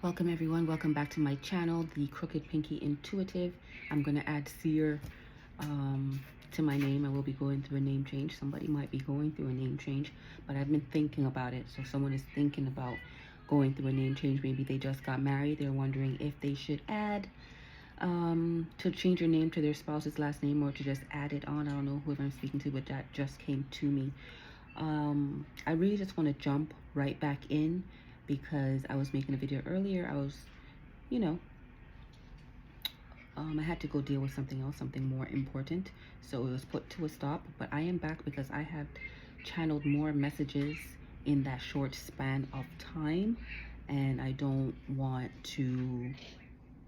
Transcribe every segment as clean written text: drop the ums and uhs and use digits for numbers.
Welcome everyone, welcome back to my channel, The Crooked Pinky Intuitive. I'm going to add Seer to my name. I will be going through a name change. Somebody might be going through a name change, but I've been thinking about it. So someone is thinking about going through a name change. Maybe they just got married. They're wondering if they should add, to change your name to their spouse's last name or to just add it on. I don't know whoever I'm speaking to, but that just came to me. I really just want to jump right back in because I was making a video earlier. I was, I had to go deal with something else, something more important. So it was put to a stop, but I am back because I have channeled more messages in that short span of time. And I don't want to,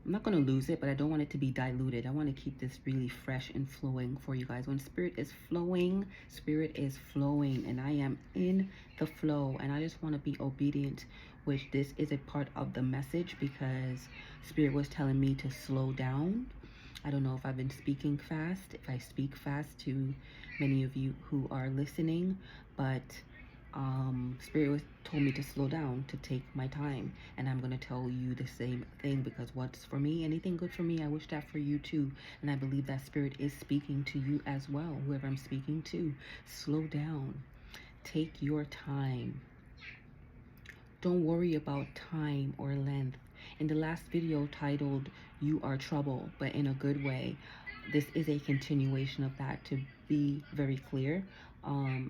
I'm not going to lose it, but I don't want it to be diluted. I want to keep this really fresh and flowing for you guys. When spirit is flowing, and I am in the flow, and I just want to be obedient, which this is a part of the message because spirit was telling me to slow down. I don't know if I've been speaking fast, if I speak fast to many of you who are listening, but spirit told me to slow down, to take my time, and I'm going to tell you the same thing because what's for me, anything good for me, I wish that for you too. And I believe that spirit is speaking to you as well, whoever I'm speaking to. Slow down, take your time. Don't worry about time or length. In the last video titled You Are Trouble, but in a good way, this is a continuation of that, to be very clear.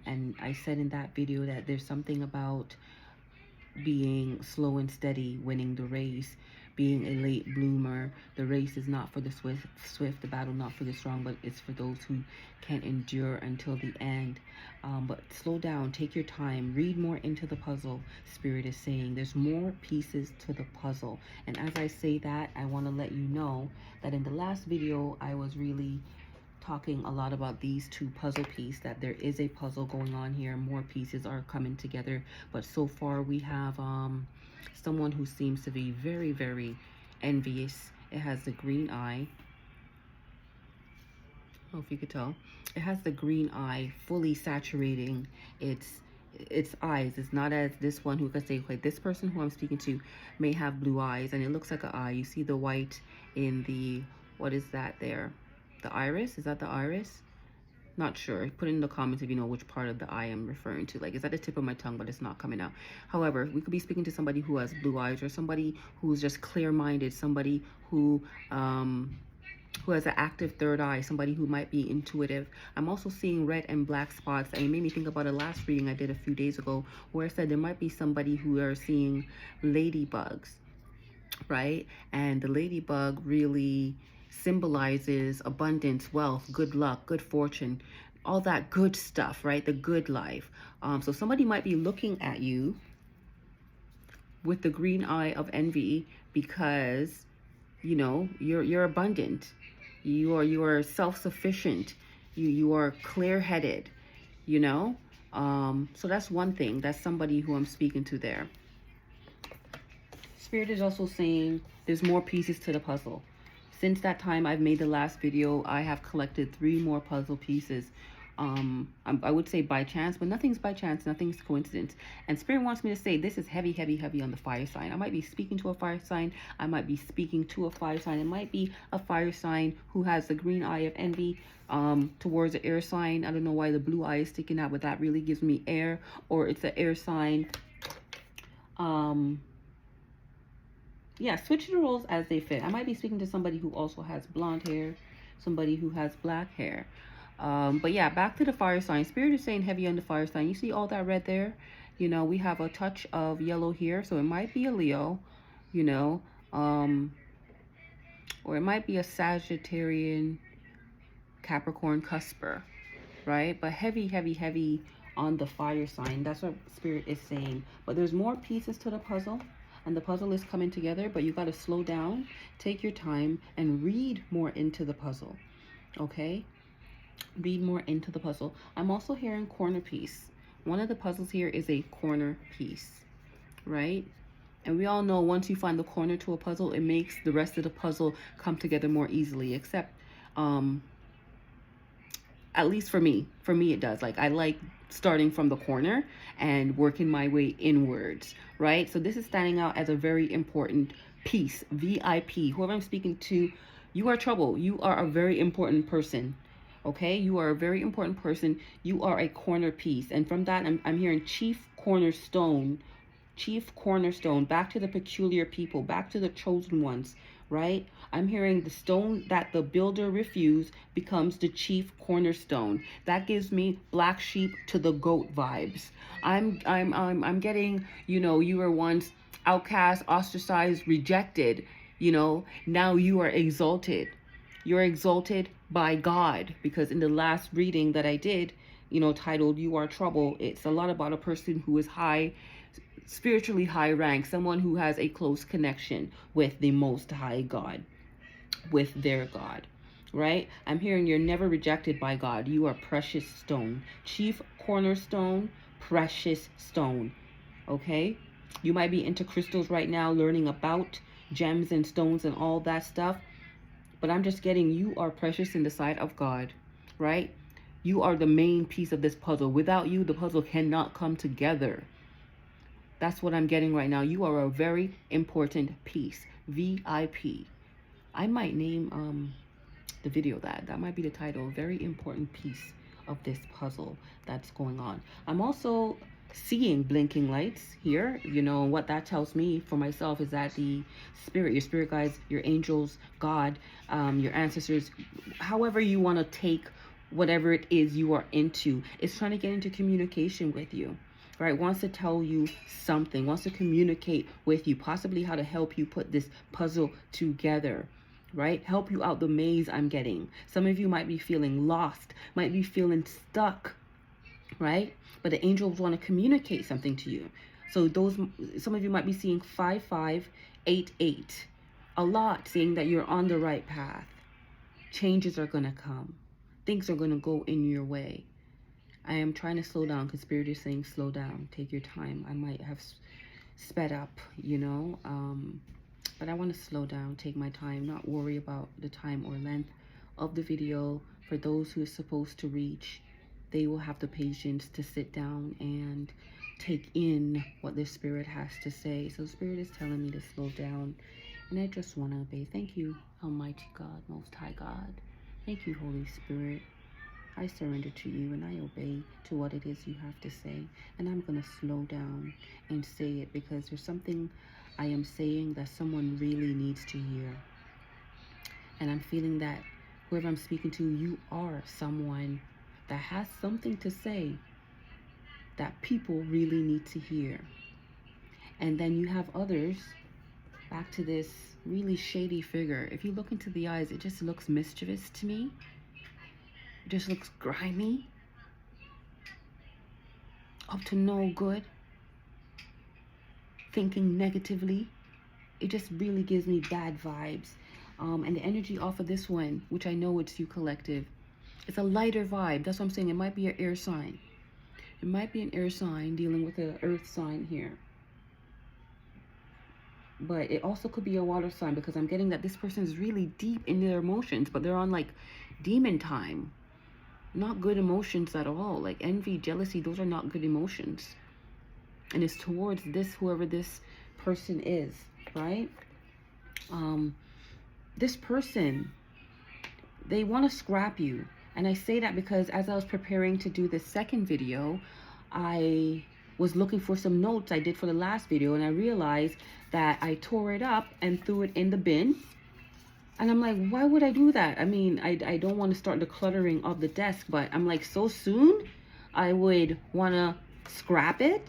And I said in that video that there's something about being slow and steady, winning the race, being a late bloomer. The race is not for the swift, the battle not for the strong, but it's for those who can endure until the end. But slow down, take your time, read more into the puzzle. Spirit is saying there's more pieces to the puzzle. And as I say that, I want to let you know that in the last video, I was really talking a lot about these two puzzle pieces, that there is a puzzle going on here. More pieces are coming together, but so far we have someone who seems to be very, very envious. It has the green eye. I don't know if you could tell. It has the green eye fully saturating its eyes. It's not as this one who could say, okay, this person who I'm speaking to may have blue eyes, and it looks like an eye. You see the white in the, what is that there? The iris? Is that the iris? Not sure. Put it in the comments if you know which part of the eye I'm referring to. Like, it's at the tip of my tongue, but it's not coming out. However, we could be speaking to somebody who has blue eyes, or somebody who's just clear-minded, somebody who has an active third eye, somebody who might be intuitive. I'm also seeing red and black spots, and it made me think about a last reading I did a few days ago where I said there might be somebody who are seeing ladybugs, right? And the ladybug really symbolizes abundance, wealth, good luck, good fortune, all that good stuff, right? The good life. So somebody might be looking at you with the green eye of envy because, you know, you're abundant. You are self-sufficient. You are clear-headed, you know? So that's one thing. That's somebody who I'm speaking to there. Spirit is also saying there's more pieces to the puzzle. Since that time I've made the last video, I have collected 3 more puzzle pieces. I would say by chance, but nothing's by chance, nothing's coincidence. And Spirit wants me to say this is heavy, heavy, heavy on the fire sign. I might be speaking to a fire sign. I might be speaking to a fire sign. It might be a fire sign who has the green eye of envy towards the air sign. I don't know why the blue eye is sticking out, but that really gives me air. Or it's an air sign. Yeah, switch the roles as they fit. I might be speaking to somebody who also has blonde hair, somebody who has black hair. But yeah, back to the fire sign. Spirit is saying heavy on the fire sign. You see all that red there? You know, we have a touch of yellow here, so it might be a Leo, you know, or it might be a Sagittarian, Capricorn cusper, right? But heavy, heavy, heavy on the fire sign. That's what Spirit is saying. But there's more pieces to the puzzle. And the puzzle is coming together, but you got to slow down, take your time, and read more into the puzzle, okay? Read more into the puzzle. I'm also hearing corner piece. One of the puzzles here is a corner piece, right? And we all know once you find the corner to a puzzle, it makes the rest of the puzzle come together more easily, except, at least for me it does. Like, I like starting from the corner and working my way inwards, right? So this is standing out as a very important piece, VIP. Whoever I'm speaking to, you are trouble. You are a very important person. Okay, you are a very important person. You are a corner piece. And from that, I'm hearing chief cornerstone, chief cornerstone, back to the peculiar people, back to the chosen ones, right? I'm hearing the stone that the builder refused becomes the chief cornerstone. That gives me black sheep to the goat vibes. I'm getting, you know, you were once outcast, ostracized, rejected, you know, now you are exalted. You're exalted by God, because in the last reading that I did, you know, titled You Are Trouble, it's a lot about a person who is high, spiritually high rank, someone who has a close connection with the Most High God, with their God, right? I'm hearing you're never rejected by God. You are precious stone, chief cornerstone, precious stone, okay? You might be into crystals right now, learning about gems and stones and all that stuff, but I'm just getting you are precious in the sight of God, right? You are the main piece of this puzzle. Without you, the puzzle cannot come together. That's what I'm getting right now. You are a very important piece. VIP. I might name the video that. That might be the title. Very important piece of this puzzle that's going on. I'm also seeing blinking lights here. You know, what that tells me for myself is that the spirit, your spirit guides, your angels, God, your ancestors, however you want to take whatever it is you are into, is trying to get into communication with you. Right, wants to tell you something, wants to communicate with you, possibly how to help you put this puzzle together, right? Help you out the maze I'm getting. Some of you might be feeling lost, might be feeling stuck, right? But the angels want to communicate something to you. So some of you might be seeing 5588, a lot, saying that you're on the right path. Changes are going to come. Things are going to go in your way. I am trying to slow down because Spirit is saying slow down, take your time. I might have sped up, you know, but I want to slow down, take my time, not worry about the time or length of the video. For those who are supposed to reach, they will have the patience to sit down and take in what the Spirit has to say. So Spirit is telling me to slow down, and I just want to obey. Thank you, Almighty God, Most High God. Thank you, Holy Spirit. I surrender to you and I obey to what it is you have to say. And I'm going to slow down and say it because there's something I am saying that someone really needs to hear. And I'm feeling that whoever I'm speaking to, you are someone that has something to say that people really need to hear. And then you have others, back to this really shady figure. If you look into the eyes, it just looks mischievous to me. Just looks grimy, up to no good, thinking negatively. It just really gives me bad vibes. And the energy off of this one, which I know it's you collective, it's a lighter vibe. That's what I'm saying. It might be an air sign. It might be an air sign dealing with an earth sign here. But it also could be a water sign, because I'm getting that this person is really deep in their emotions, but they're on like demon time. Not good emotions at all. Like envy, jealousy, those are not good emotions. And it's towards this, whoever this person is, right? This person, they want to scrap you. And I say that because as I was preparing to do this second video, I was looking for some notes I did for the last video, and I realized that I tore it up and threw it in the bin. And I'm like, why would I do that? I mean, I don't want to start the cluttering of the desk, but I'm like, so soon I would want to scrap it.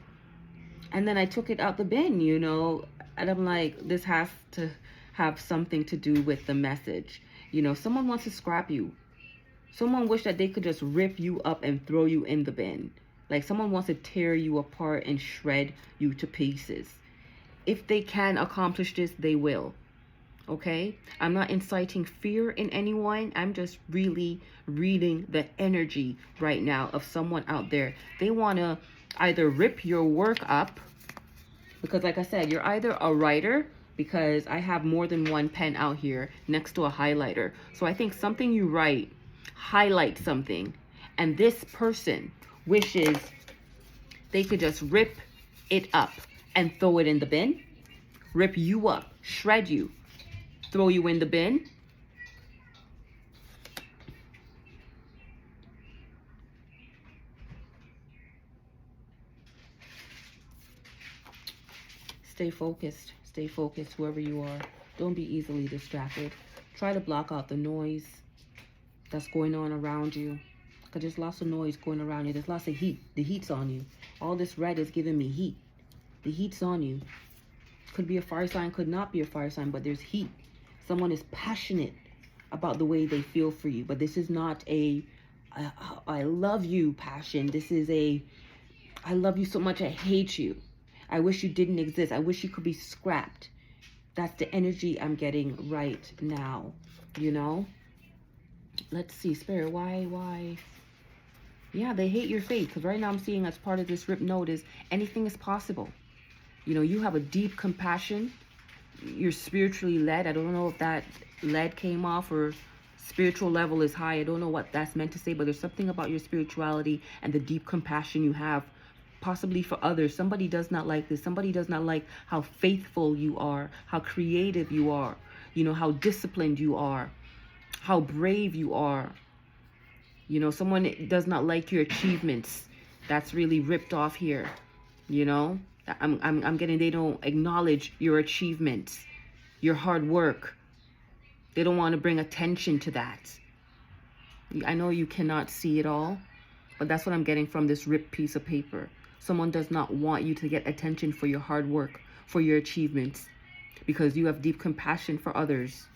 And then I took it out the bin, you know, and I'm like, this has to have something to do with the message. You know, someone wants to scrap you. Someone wish that they could just rip you up and throw you in the bin. Like someone wants to tear you apart and shred you to pieces. If they can accomplish this, they will. Okay, I'm not inciting fear in anyone. I'm just really reading the energy right now of someone out there. They want to either rip your work up, because like I said, you're either a writer, because I have more than one pen out here next to a highlighter. So I think something you write, highlight something, and this person wishes they could just rip it up and throw it in the bin. Rip you up, shred you, throw you in the bin. Stay focused, whoever you are. Don't be easily distracted. Try to block out the noise that's going on around you. Because there's lots of noise going around you. There's lots of heat. The heat's on you. All this red is giving me heat. The heat's on you. Could be a fire sign, could not be a fire sign, but there's heat. Someone is passionate about the way they feel for you. But this is not a I love you passion. This is a I love you so much I hate you. I wish you didn't exist. I wish you could be scrapped. That's the energy I'm getting right now, you know? Let's see, Spirit, why? Yeah, they hate your faith. Because right now I'm seeing as part of this rip note is anything is possible. You know, you have a deep compassion. You're spiritually led. I don't know if that lead came off or spiritual level is high. I don't know what that's meant to say, but there's something about your spirituality and the deep compassion you have possibly for others. Somebody does not like this. Somebody does not like how faithful you are, how creative you are, you know, how disciplined you are, how brave you are. You know, someone does not like your achievements. That's really ripped off here. You know, I'm getting, they don't acknowledge your achievements, your hard work. They don't want to bring attention to that. I know you cannot see it all, but that's what I'm getting from this ripped piece of paper. Someone does not want you to get attention for your hard work, for your achievements, because you have deep compassion for others.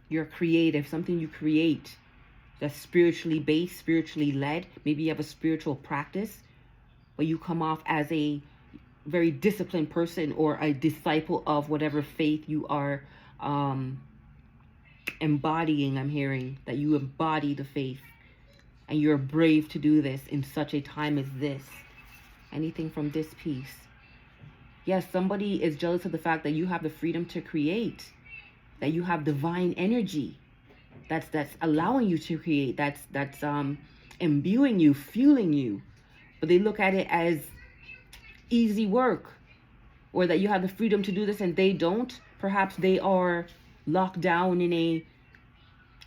You're creative, something you create that's spiritually based, spiritually led. Maybe you have a spiritual practice, but you come off as a very disciplined person or a disciple of whatever faith you are embodying. I'm hearing that you embody the faith. And you're brave to do this in such a time as this. Anything from this piece? Yes, somebody is jealous of the fact that you have the freedom to create, that you have divine energy that's allowing you to create, that's imbuing you, fueling you. But they look at it as easy work, or that you have the freedom to do this and they don't. Perhaps they are locked down in a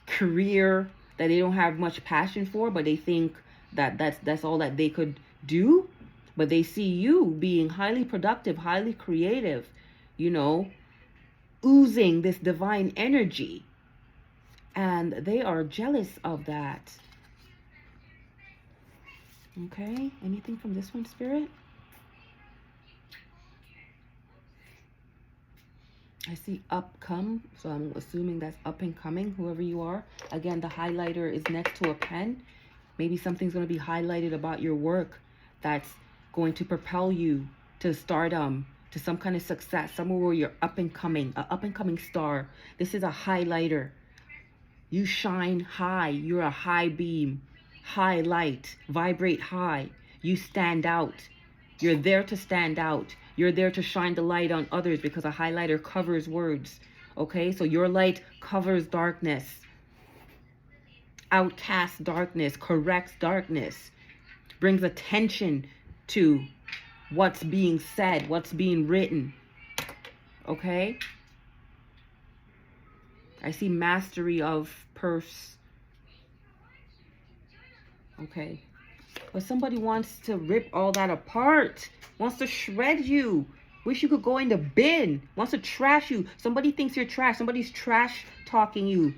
career that they don't have much passion for, but they think that that's all that they could do. But they see you being highly productive, highly creative, you know, oozing this divine energy, and they are jealous of that. Okay, anything from this one, Spirit? I see upcome, so I'm assuming that's up and coming, whoever you are. Again, the highlighter is next to a pen. Maybe something's going to be highlighted about your work that's going to propel you to stardom, to some kind of success, somewhere where you're up and coming, an up and coming star. This is a highlighter. You shine high. You're a high beam, high light, vibrate high. You stand out. You're there to stand out. You're there to shine the light on others, because a highlighter covers words. Okay, so your light covers darkness, outcasts darkness, corrects darkness, brings attention to what's being said, what's being written. Okay, I see mastery of purse. Okay, but somebody wants to rip all that apart, wants to shred you, wish you could go in the bin, wants to trash you. Somebody thinks you're trash. Somebody's trash talking you.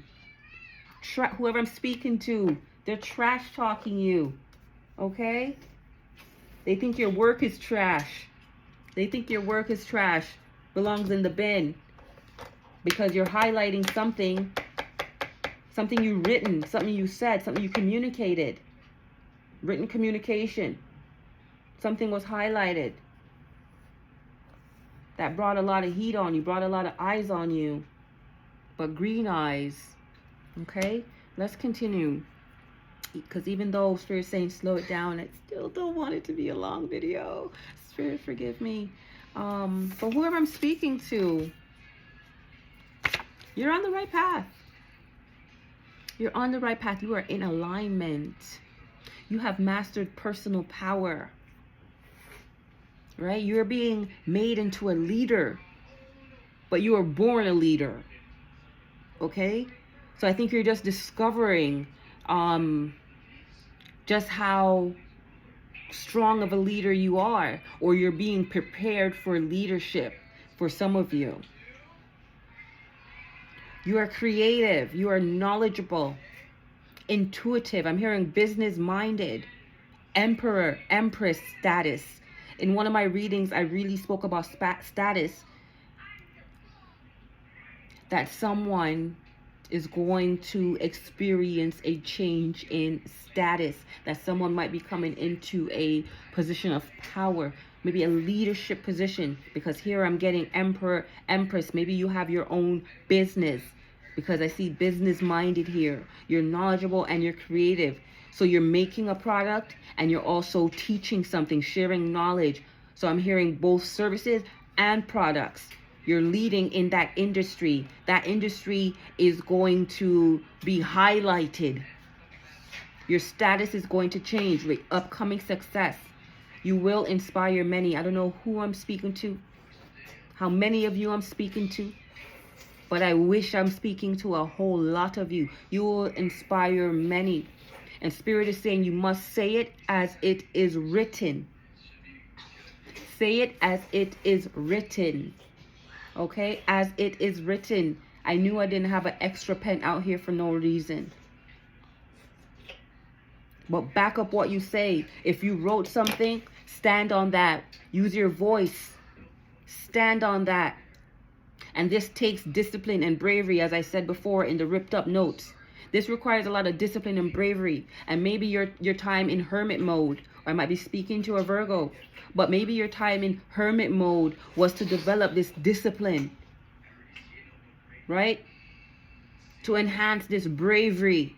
Whoever I'm speaking to, they're trash talking you. Okay, they think your work is trash. They think your work is trash, belongs in the bin, because you're highlighting something you written, something you said, something you communicated. Written communication. Something was highlighted that brought a lot of heat on you, brought a lot of eyes on you, but green eyes. Okay, let's continue, because even though Spirit's saying slow it down, I still don't want it to be a long video. Spirit, forgive me. But whoever I'm speaking to, you're on the right path. You're on the right path. You are in alignment. You have mastered personal power, right? You're being made into a leader, but you were born a leader, okay? So I think you're just discovering just how strong of a leader you are, or you're being prepared for leadership for some of you. You are creative, you are knowledgeable, intuitive. I'm hearing business minded, emperor, empress status. In one of my readings, I really spoke about status, that someone is going to experience a change in status, that someone might be coming into a position of power, maybe a leadership position, because here I'm getting emperor, empress. Maybe you have your own business, because I see business minded here. You're knowledgeable and you're creative. So you're making a product and you're also teaching something, sharing knowledge. So I'm hearing both services and products. You're leading in that industry. That industry is going to be highlighted. Your status is going to change with upcoming success. You will inspire many. I don't know who I'm speaking to, how many of you I'm speaking to, but I wish I'm speaking to a whole lot of you. You will inspire many. And Spirit is saying you must say it as it is written. Say it as it is written. Okay, as it is written. I knew I didn't have an extra pen out here for no reason. But back up what you say. If you wrote something, stand on that. Use your voice. Stand on that. And this takes discipline and bravery, as I said before in the ripped up notes. This requires a lot of discipline and bravery. And maybe your time in hermit mode, or I might be speaking to a Virgo, but maybe your time in hermit mode was to develop this discipline, right? To enhance this bravery,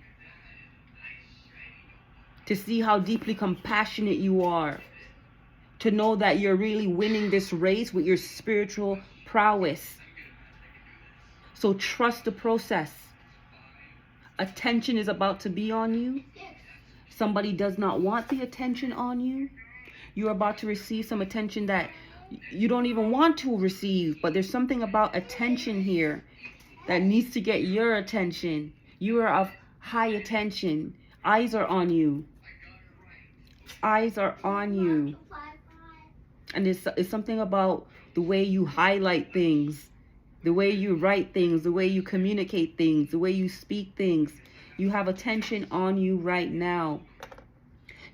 to see how deeply compassionate you are, to know that you're really winning this race with your spiritual prowess. So trust the process. Attention is about to be on you. Somebody does not want the attention on you. You're about to receive some attention that you don't even want to receive, but there's something about attention here that needs to get your attention. You are of high attention. Eyes are on you. Eyes are on you. And it's something about the way you highlight things, the way you write things, the way you communicate things, the way you speak things. You have attention on you right now.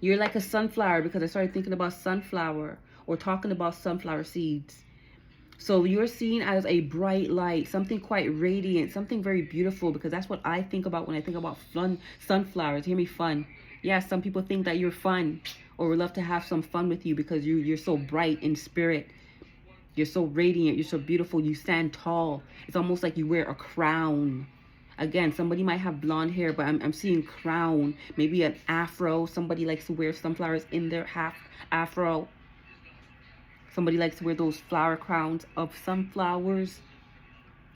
You're like a sunflower, because I started thinking about sunflower, or talking about sunflower seeds. So you're seen as a bright light, something quite radiant, something very beautiful, because that's what I think about when I think about fun, sunflowers. Hear me, fun. Yeah, some people think that you're fun, or would love to have some fun with you because you're so bright in spirit. You're so radiant. You're so beautiful. You stand tall. It's almost like you wear a crown. Again, somebody might have blonde hair, but I'm seeing crown, maybe an afro. Somebody likes to wear sunflowers in their half afro. Somebody likes to wear those flower crowns of sunflowers.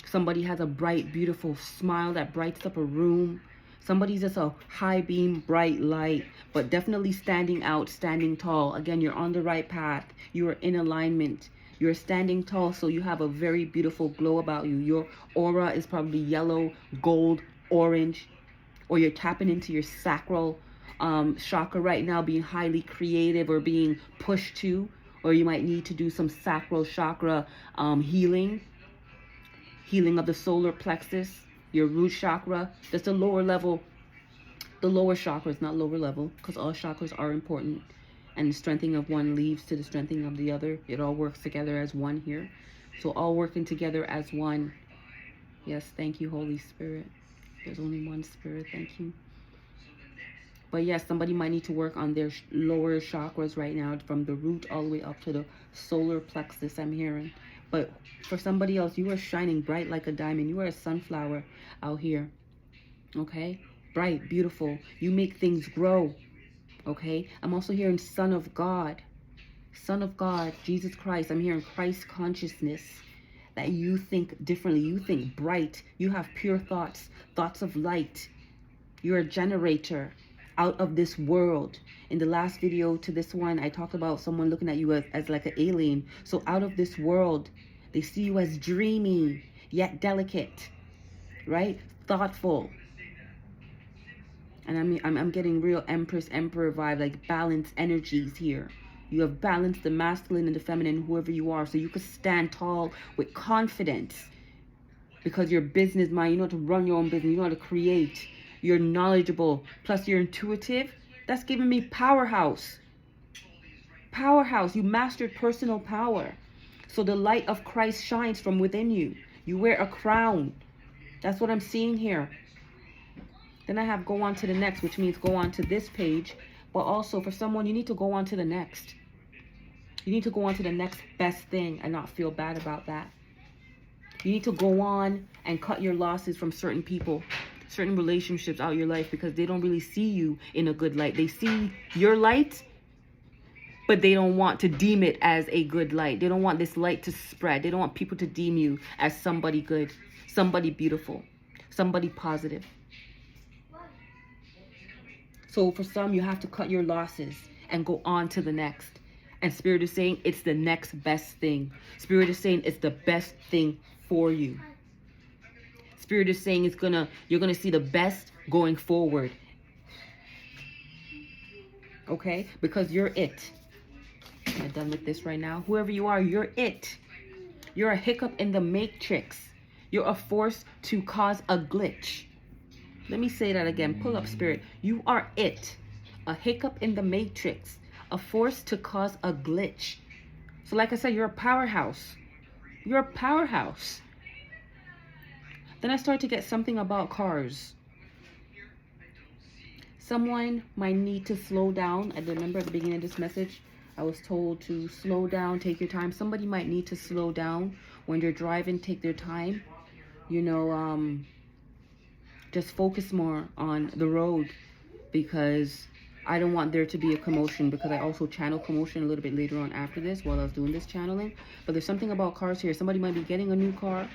Somebody has a bright, beautiful smile that brights up a room. Somebody's just a high beam, bright light, but definitely standing out, standing tall. Again, you're on the right path. You are in alignment. You're standing tall, so you have a very beautiful glow about you. Your aura is probably yellow, gold, orange, or you're tapping into your sacral chakra right now, being highly creative or being pushed to, or you might need to do some sacral chakra healing of the solar plexus, your root chakra. That's the lower level. The lower chakras, not lower level, because all chakras are important. And the strengthening of one leads to the strengthening of the other. It all works together as one here. So all working together as one. Yes, thank you, Holy Spirit. There's only one Spirit, thank you. But yes, somebody might need to work on their lower chakras right now, from the root all the way up to the solar plexus, I'm hearing. But for somebody else, you are shining bright like a diamond. You are a sunflower out here. Okay? Bright, beautiful. You make things grow. Okay? I'm also hearing Son of God. Son of God, Jesus Christ. I'm hearing Christ consciousness. That you think differently. You think bright. You have pure thoughts. Thoughts of light. You're a generator. out of this world. In the last video to this one, I talked about someone looking at you as like an alien. So out of this world, they see you as dreamy, yet delicate, right? Thoughtful. And I'm getting real Empress, Emperor vibe, like balanced energies here. You have balanced the masculine and the feminine, whoever you are, so you can stand tall with confidence. Because you're business mind, you know how to run your own business, you know how to create. You're knowledgeable, plus you're intuitive. That's giving me powerhouse. Powerhouse, you mastered personal power. So the light of Christ shines from within you. You wear a crown. That's what I'm seeing here. Then I have go on to the next, which means go on to this page. But also for someone, you need to go on to the next. You need to go on to the next best thing and not feel bad about that. You need to go on and cut your losses from certain people, certain relationships out of your life, because they don't really see you in a good light. They see your light, but they don't want to deem it as a good light. They don't want this light to spread. They don't want people to deem you as somebody good, somebody beautiful, somebody positive. So for some, you have to cut your losses and go on to the next. And Spirit is saying it's the next best thing. Spirit is saying it's the best thing for you. Spirit is saying you're gonna see the best going forward. Okay? Because you're it. I'm done with this right now. Whoever you are, you're it. You're a hiccup in the matrix. You're a force to cause a glitch. Let me say that again. Pull up, Spirit. You are it. A hiccup in the matrix. A force to cause a glitch. So like I said, you're a powerhouse. You're a powerhouse. Then I start to get something about cars. Someone might need to slow down. I remember at the beginning of this message, I was told to slow down, take your time. Somebody might need to slow down when they're driving, take their time. You know, just focus more on the road, because I don't want there to be a commotion, because I also channel commotion a little bit later on after this while I was doing this channeling. But there's something about cars here. Somebody might be getting a new car.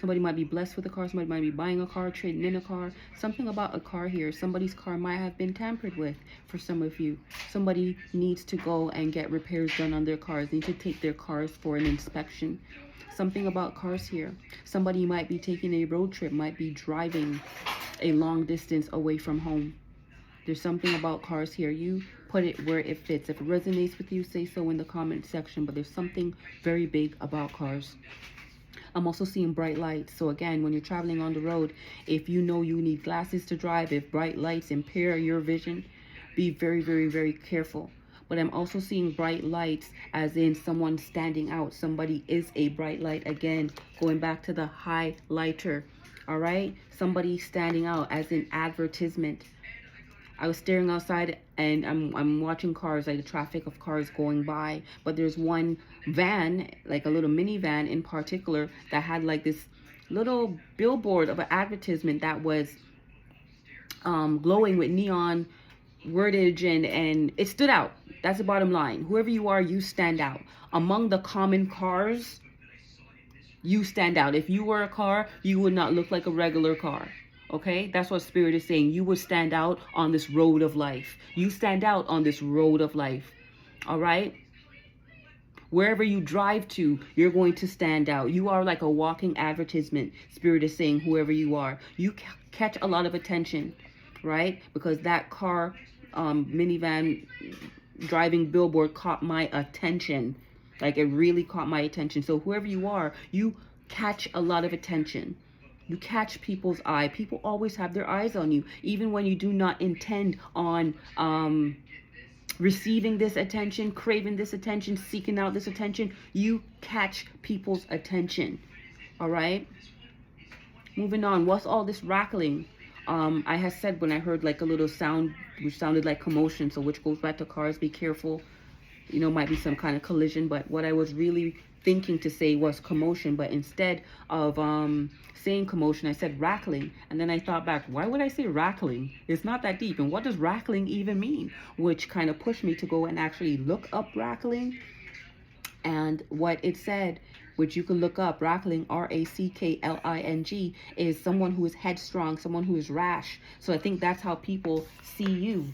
Somebody might be blessed with a car. Somebody might be buying a car, trading in a car. Something about a car here. Somebody's car might have been tampered with for some of you. Somebody needs to go and get repairs done on their cars. Need to take their cars for an inspection. Something about cars here. Somebody might be taking a road trip, might be driving a long distance away from home. There's something about cars here. You put it where it fits. If it resonates with you, say so in the comment section. But there's something very big about cars. I'm also seeing bright lights. So again, when you're traveling on the road, if you know you need glasses to drive, if bright lights impair your vision, be very, very, very careful. But I'm also seeing bright lights as in someone standing out. Somebody is a bright light. Again, going back to the highlighter. All right? Somebody standing out as in advertisement. I was staring outside and I'm watching cars, like the traffic of cars going by. But there's one van, like a little minivan in particular, that had like this little billboard of an advertisement that was glowing with neon wordage, and it stood out. That's the bottom line. Whoever you are, you stand out. Among the common cars, you stand out. If you were a car, you would not look like a regular car. Okay, that's what Spirit is saying. You would stand out on this road of life. You stand out on this road of life. All right? Wherever you drive to, you're going to stand out. You are like a walking advertisement. Spirit is saying, whoever you are, you catch a lot of attention, right? Because that car, minivan, driving billboard caught my attention. Like, it really caught my attention. So whoever you are, you catch a lot of attention. You catch people's eye. People always have their eyes on you, even when you do not intend on receiving this attention, craving this attention, seeking out this attention. You catch people's attention. All right? Moving on. What's all this rattling? I had said when I heard like a little sound, which sounded like commotion, so which goes back to cars, be careful. You know, might be some kind of collision, but what I was really thinking to say was commotion, but instead of saying commotion, I said rattling. And then I thought back, why would I say rattling? It's not that deep. And what does rattling even mean? Which kind of pushed me to go and actually look up rattling. And what it said, which you can look up, rackling, Rackling, is someone who is headstrong, someone who is rash. So I think that's how people see you,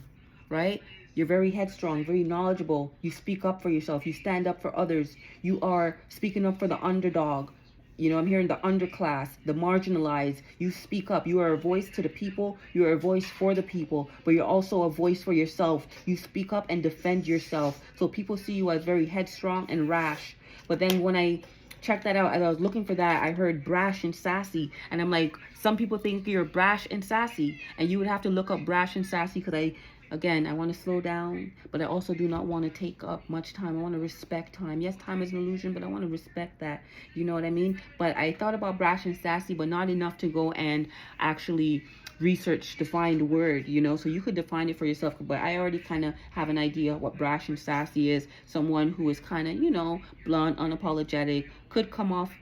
right? You're very headstrong, very knowledgeable. You speak up for yourself. You stand up for others. You are speaking up for the underdog. You know, I'm hearing the underclass, the marginalized. You speak up. You are a voice to the people. You are a voice for the people, but you're also a voice for yourself. You speak up and defend yourself. So people see you as very headstrong and rash. But then when I checked that out, as I was looking for that, I heard brash and sassy. And I'm like, some people think you're brash and sassy. And you would have to look up brash and sassy because again, I want to slow down, but I also do not want to take up much time. I want to respect time. Yes, time is an illusion, but I want to respect that. You know what I mean? But I thought about brash and sassy, but not enough to go and actually research, define the word, you know? So you could define it for yourself, but I already kind of have an idea what brash and sassy is. Someone who is kind of, you know, blunt, unapologetic, could come off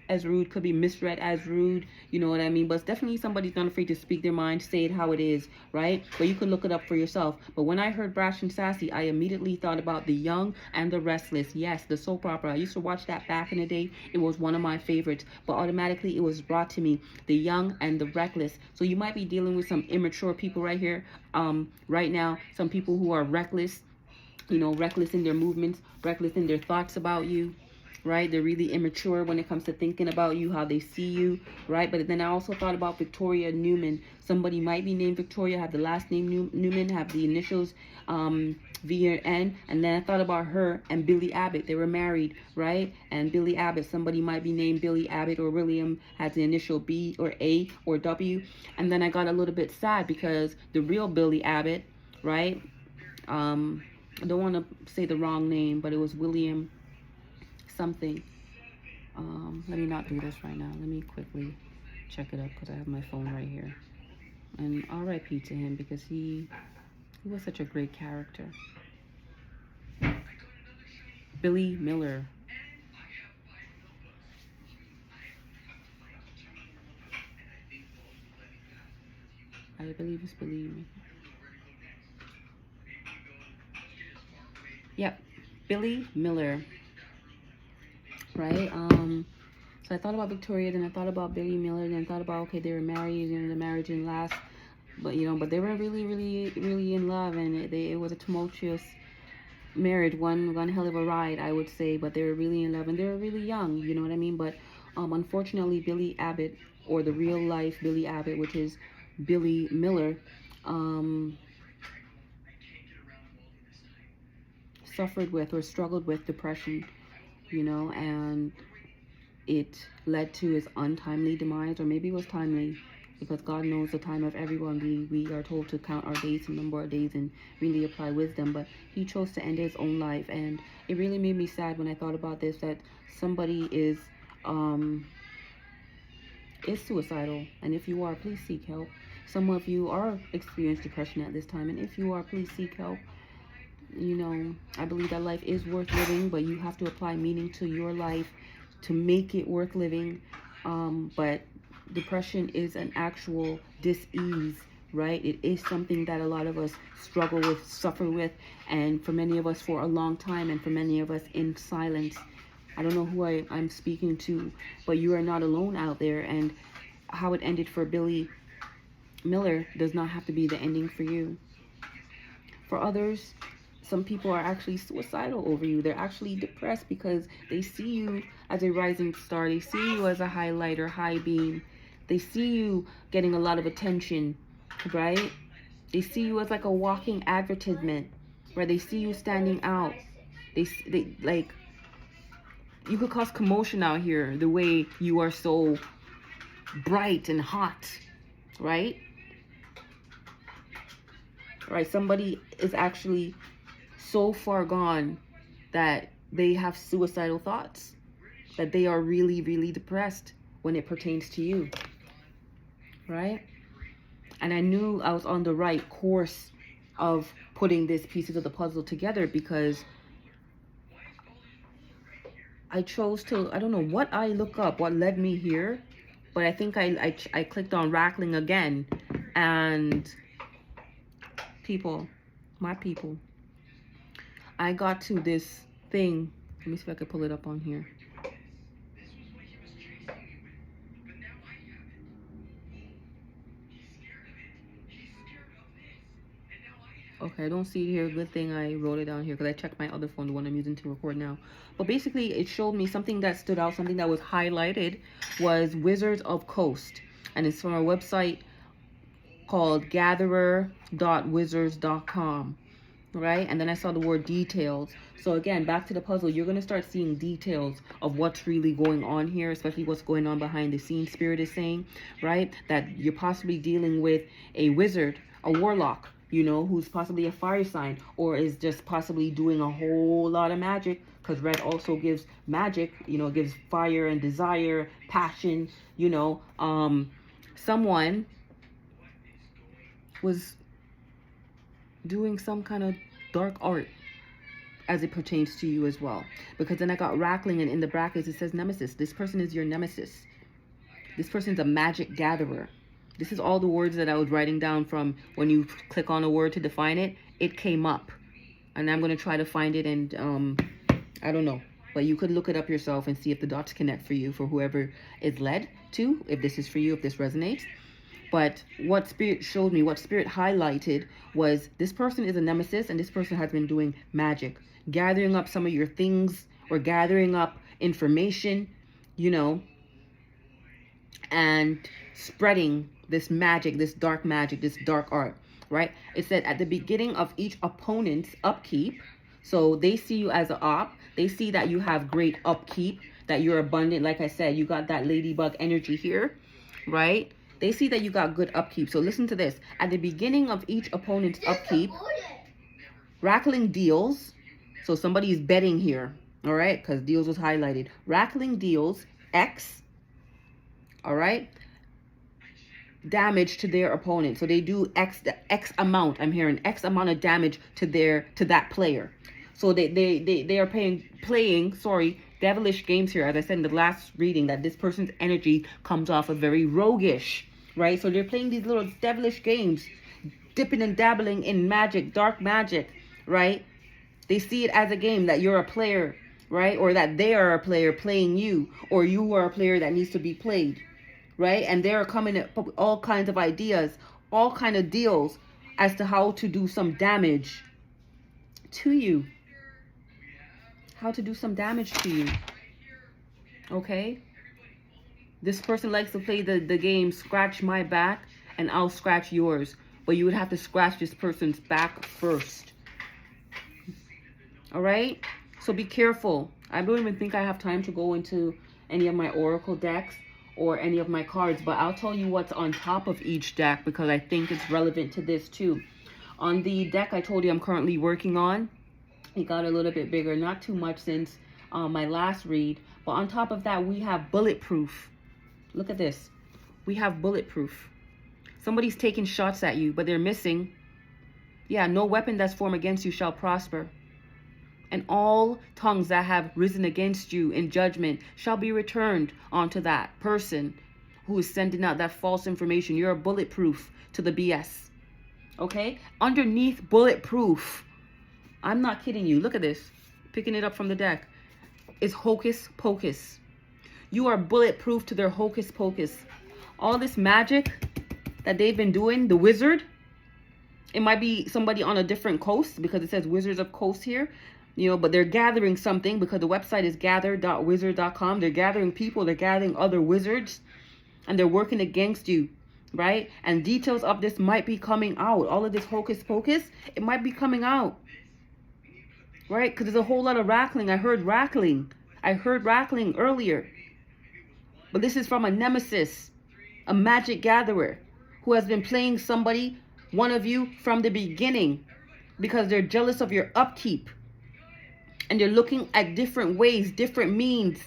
as rude, could be misread as rude, you know what I mean? But it's definitely somebody's not afraid to speak their mind, say it how it is, right? But you can look it up for yourself. But when I heard brash and sassy, I immediately thought about The Young and the Restless. Yes, the soap opera. I used to watch that back in the day. It was one of my favorites, but automatically it was brought to me, The Young and the Reckless. So you might be dealing with some immature people right here, right now, some people who are reckless, you know, reckless in their movements, reckless in their thoughts about you, right? They're really immature when it comes to thinking about you, how they see you, right? But then I also thought about Victoria Newman. Somebody might be named Victoria, have the last name Newman, have the initials V or N. And then I thought about her and Billy Abbott. They were married, right? And Billy Abbott, somebody might be named Billy Abbott, or William has the initial B or A or W. And then I got a little bit sad because the real Billy Abbott, right? I don't want to say the wrong name, but it was William something. Let me not do this right now. Let me quickly check it up because I have my phone right here. And RIP to him because he was such a great character. Billy Miller. I believe it's Billy. Yep, Billy Miller. Right? So I thought about Victoria, then I thought about Billy Miller, then I thought about, okay, they were married and the marriage didn't last, but you know, but they were really, really, really in love, and it was a tumultuous marriage, one hell of a ride, I would say, but they were really in love and they were really young, you know what I mean? But unfortunately, Billy Abbott, or the real life Billy Abbott, which is Billy Miller, suffered with or struggled with depression, you know, and it led to his untimely demise, or maybe it was timely, because God knows the time of everyone. We are told to count our days and number our days and really apply wisdom, but he chose to end his own life. And it really made me sad when I thought about this, that somebody is suicidal. And if you are, please seek help. Some of you are experiencing depression at this time, and if you are, please seek help. You know, I believe that life is worth living, but you have to apply meaning to your life to make it worth living. But depression is an actual dis-ease, right? It is something that a lot of us struggle with, suffer with, and for many of us for a long time, and for many of us in silence. I don't know who I'm speaking to, but you are not alone out there. And how it ended for Billy Miller does not have to be the ending for you. For others, some people are actually suicidal over you. They're actually depressed because they see you as a rising star. They see you as a highlighter, high beam. They see you getting a lot of attention, right? They see you as like a walking advertisement, where they see you standing out. They like, you could cause commotion out here the way you are so bright and hot, right? Right, somebody is actually so far gone that they have suicidal thoughts, that they are really, really depressed when it pertains to you, right? And I knew I was on the right course of putting these pieces of the puzzle together, because I chose to, I don't know what I look up, what led me here, but I think I clicked on Rackling again, and people, my people, I got to this thing Let me see if I can pull it up on here. Okay, I don't see it here. Good thing I wrote it down here because I checked my other phone, the one I'm using to record now. But basically, it showed me something that stood out, something that was highlighted was Wizards of Coast. And it's from a website called gatherer.wizards.com, right? And then I saw the word details. So again, back to the puzzle, you're going to start seeing details of what's really going on here, especially what's going on behind the scenes, Spirit is saying, right? That you're possibly dealing with a wizard, a warlock, you know, who's possibly a fire sign, or is just possibly doing a whole lot of magic, because red also gives magic, you know, gives fire and desire, passion, you know. Someone was doing some kind of dark art as it pertains to you as well, because then I got rackling, and in the brackets it says nemesis. This person is your nemesis. This person's a magic gatherer. This is all the words that I was writing down from when you click on a word to define it. It came up, and I'm going to try to find it, and I don't know, but you could look it up yourself and see if the dots connect for you, for whoever is led to, if this is for you, if this resonates. But what Spirit showed me, what Spirit highlighted, was this person is a nemesis, and this person has been doing magic, gathering up some of your things, or gathering up information, you know, and spreading this magic, this dark art, right? It said at the beginning of each opponent's upkeep, so they see you as an op, they see that you have great upkeep, that you're abundant. Like I said, you got that ladybug energy here, right? They see that you got good upkeep. So listen to this. At the beginning of each opponent's upkeep, rackling deals. So somebody's betting here, all right? Because deals was highlighted. Rackling deals X, all right, damage to their opponent. So they do X amount. I'm hearing X amount of damage to that player. So they are playing devilish games here. As I said in the last reading, that this person's energy comes off of very roguish, right? So they're playing these little devilish games, dipping and dabbling in magic, dark magic, right? They see it as a game, that you're a player, right? Or that they are a player playing you, or you are a player that needs to be played, right? And they're coming up with all kinds of ideas, all kind of deals as to how to do some damage to you. How to do some damage to you. Okay? This person likes to play the game scratch my back and I'll scratch yours. But you would have to scratch this person's back first. Alright? So be careful. I don't even think I have time to go into any of my oracle decks or any of my cards, but I'll tell you what's on top of each deck because I think it's relevant to this too. On the deck I told you I'm currently working on, it got a little bit bigger, not too much since my last read, but on top of that we have Bulletproof. Look at this. We have Bulletproof. Somebody's taking shots at you, but they're missing. Yeah, no weapon that's formed against you shall prosper. And all tongues that have risen against you in judgment shall be returned onto that person who is sending out that false information. You're bulletproof to the BS. Okay? Underneath Bulletproof, I'm not kidding you. Look at this. Picking it up from the deck. It's Hocus Pocus. You are bulletproof to their Hocus Pocus. All this magic that they've been doing, the wizard, it might be somebody on a different coast because it says Wizards of Coast here. You know, but they're gathering something because the website is gather.wizard.com. They're gathering people, they're gathering other wizards, and they're working against you, right? And details of this might be coming out. All of this hocus pocus, it might be coming out, right? Because there's a whole lot of rackling. I heard rackling earlier. But this is from a nemesis, a magic gatherer, who has been playing somebody, one of you, from the beginning because they're jealous of your upkeep. And they're looking at different ways, different means,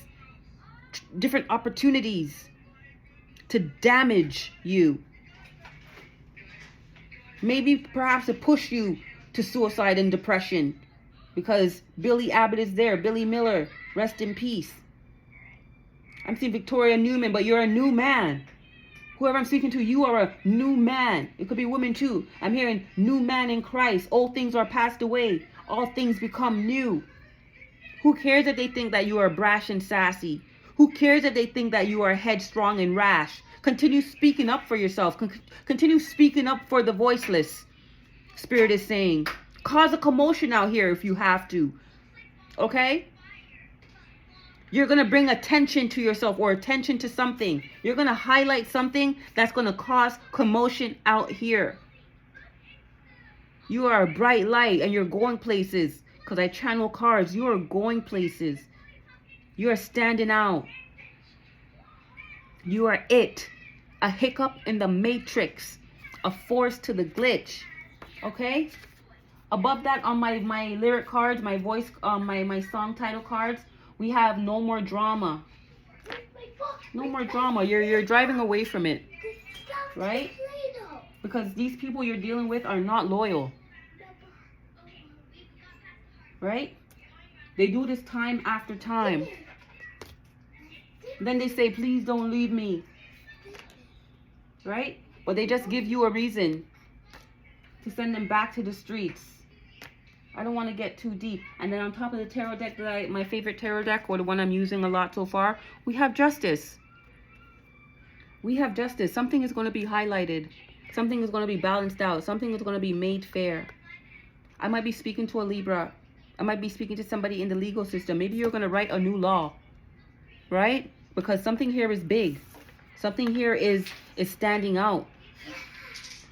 different opportunities to damage you. Maybe perhaps to push you to suicide and depression. Because Billy Abbott is there. Billy Miller, rest in peace. I'm seeing Victoria Newman, but you're a new man. Whoever I'm speaking to, you are a new man. It could be women too. I'm hearing new man in Christ. Old things are passed away. All things become new. Who cares if they think that you are brash and sassy? Who cares if they think that you are headstrong and rash? Continue speaking up for yourself. Continue speaking up for the voiceless. Spirit is saying, cause a commotion out here if you have to. Okay? You're going to bring attention to yourself or attention to something. You're going to highlight something that's going to cause commotion out here. You are a bright light and you're going places. Because I channel cards. You are going places. You are standing out. You are it. A hiccup in the matrix. A force to the glitch. Okay? Above that on my lyric cards, my voice, my song title cards, we have no more drama. No more drama. You're driving away from it. Right? Because these people you're dealing with are not loyal. Right? They do this time after time. Then they say, please don't leave me. Right? But they just give you a reason to send them back to the streets. I don't want to get too deep. And then on top of the tarot deck, that my favorite tarot deck, or the one I'm using a lot so far, we have justice. We have justice. Something is going to be highlighted. Something is going to be balanced out. Something is going to be made fair. I might be speaking to a Libra. I might be speaking to somebody in the legal system. Maybe you're going to write a new law. Right? Because something here is big. Something here is standing out.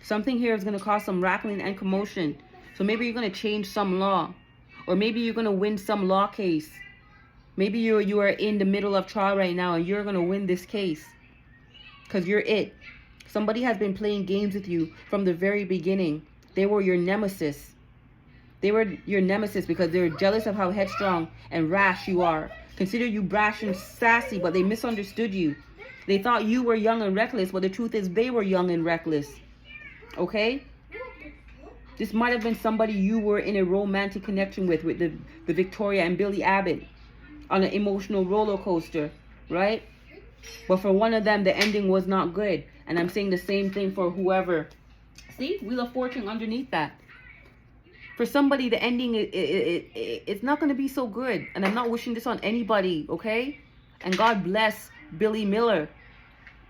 Something here is going to cause some rattling and commotion. So maybe you're going to change some law. Or maybe you're going to win some law case. Maybe you are in the middle of trial right now and you're going to win this case. Because you're it. Somebody has been playing games with you from the very beginning. They were your nemesis. They were your nemesis because they were jealous of how headstrong and rash you are. Consider you brash and sassy, but they misunderstood you. They thought you were young and reckless, but the truth is they were young and reckless. Okay? This might have been somebody you were in a romantic connection with the Victoria and Billy Abbott on an emotional roller coaster, right? But for one of them, the ending was not good. And I'm saying the same thing for whoever. See? Wheel of Fortune underneath that. For somebody, the ending, it's not going to be so good. And I'm not wishing this on anybody, okay? And God bless Billy Miller.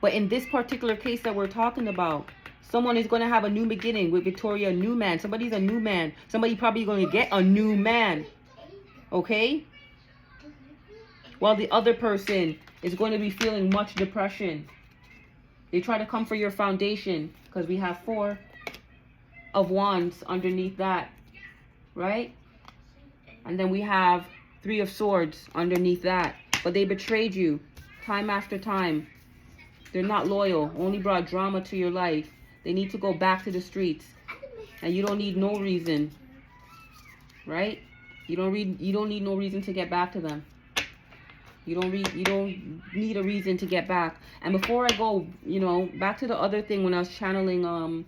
But in this particular case that we're talking about, someone is going to have a new beginning with Victoria, a new man. Somebody's a new man. Somebody probably going to get a new man. Okay? While the other person is going to be feeling much depression. They try to come for your foundation. Because we have 4 of Wands underneath that. Right? And then we have 3 of Swords underneath that. But they betrayed you time after time. They're not loyal. Only brought drama to your life. They need to go back to the streets. And you don't need no reason. Right? You don't need no reason to get back to them. You don't need a reason to get back. And before I go, back to the other thing when I was channeling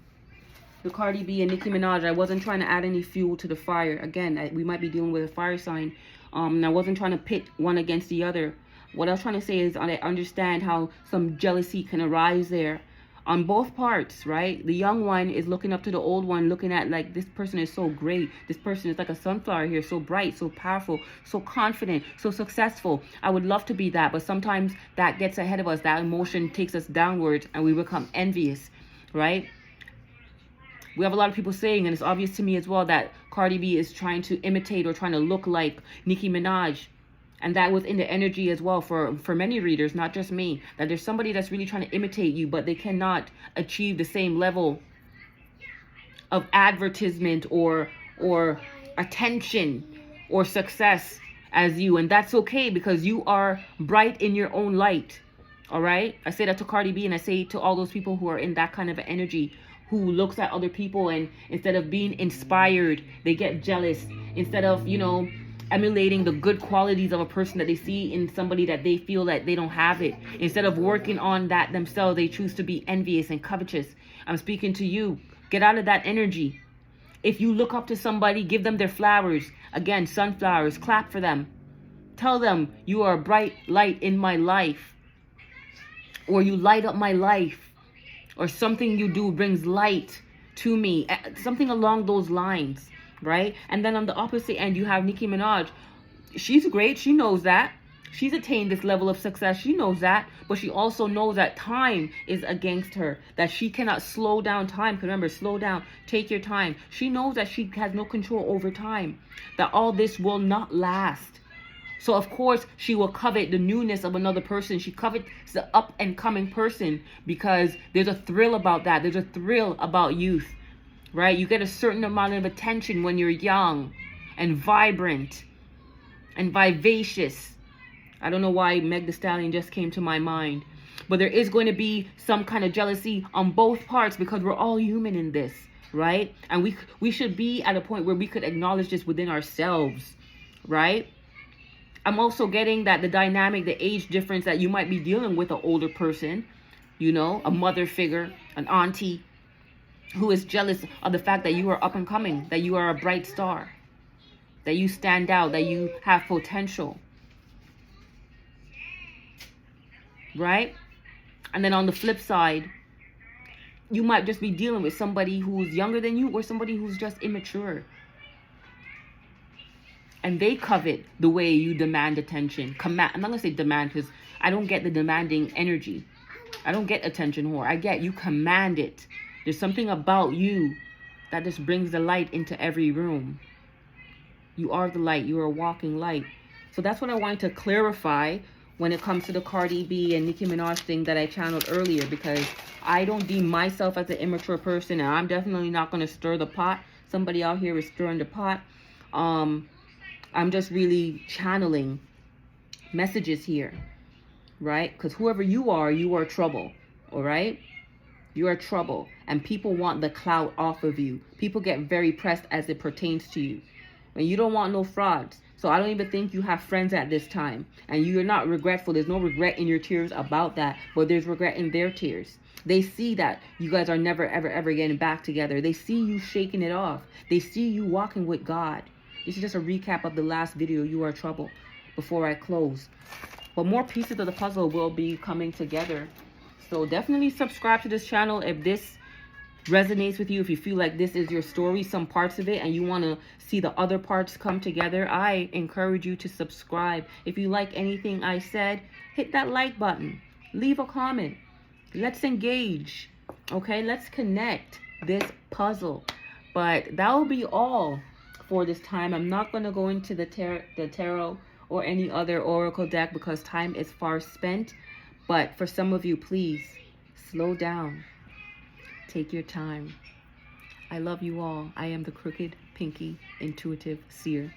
the Cardi B and Nicki Minaj, I wasn't trying to add any fuel to the fire. Again, we might be dealing with a fire sign. And I wasn't trying to pit one against the other. What I was trying to say is I understand how some jealousy can arise there on both parts, right? The young one is looking up to the old one, looking at like, this person is so great. This person is like a sunflower here, so bright, so powerful, so confident, so successful. I would love to be that, but sometimes that gets ahead of us. That emotion takes us downwards and we become envious, right? We have a lot of people saying, and it's obvious to me as well, that Cardi B is trying to imitate or trying to look like Nicki Minaj. And that was in the energy as well for many readers, not just me. That there's somebody that's really trying to imitate you, but they cannot achieve the same level of advertisement or attention or success as you. And that's okay because you are bright in your own light. All right? I say that to Cardi B and I say to all those people who are in that kind of energy, who looks at other people and instead of being inspired, they get jealous. Instead of, emulating the good qualities of a person that they see in somebody that they feel that they don't have it. Instead of working on that themselves, they choose to be envious and covetous. I'm speaking to you. Get out of that energy. If you look up to somebody, give them their flowers. Again, sunflowers, clap for them. Tell them you are a bright light in my life. Or you light up my life. Or something you do brings light to me. Something along those lines. Right? And then on the opposite end, you have Nicki Minaj. She's great. She knows that. She's attained this level of success. She knows that. But she also knows that time is against her. That she cannot slow down time. Remember, slow down. Take your time. She knows that she has no control over time. That all this will not last. So, of course, she will covet the newness of another person. She covets the up and coming person because there's a thrill about that. There's a thrill about youth, right? You get a certain amount of attention when you're young and vibrant and vivacious. I don't know why Meg Thee Stallion just came to my mind. But there is going to be some kind of jealousy on both parts because we're all human in this, right? And we should be at a point where we could acknowledge this within ourselves, right? I'm also getting that the dynamic, the age difference that you might be dealing with an older person, you know, a mother figure, an auntie, who is jealous of the fact that you are up and coming, that you are a bright star, that you stand out, that you have potential, right? And then on the flip side, you might just be dealing with somebody who's younger than you or somebody who's just immature. And they covet the way you demand attention. Command. I'm not going to say demand because I don't get the demanding energy. I don't get attention whore. I get you command it. There's something about you that just brings the light into every room. You are the light. You are a walking light. So that's what I wanted to clarify when it comes to the Cardi B and Nicki Minaj thing that I channeled earlier, because I don't deem myself as an immature person, and I'm definitely not going to stir the pot. Somebody out here is stirring the pot. I'm just really channeling messages here, right? Because whoever you are trouble, all right? You are trouble, and people want the clout off of you. People get very pressed as it pertains to you. And you don't want no frauds. So I don't even think you have friends at this time. And you're not regretful. There's no regret in your tears about that, but there's regret in their tears. They see that you guys are never, ever, ever getting back together. They see you shaking it off. They see you walking with God. This is just a recap of the last video, You Are Trouble, before I close. But more pieces of the puzzle will be coming together. So definitely subscribe to this channel if this resonates with you. If you feel like this is your story, some parts of it, and you want to see the other parts come together, I encourage you to subscribe. If you like anything I said, hit that like button. Leave a comment. Let's engage. Okay, let's connect this puzzle. But that will be all for this time. I'm not going to go into the tarot or any other oracle deck because time is far spent. But for some of you, please slow down. Take your time. I love you all. I am the Crooked Pinky Intuitive Seer.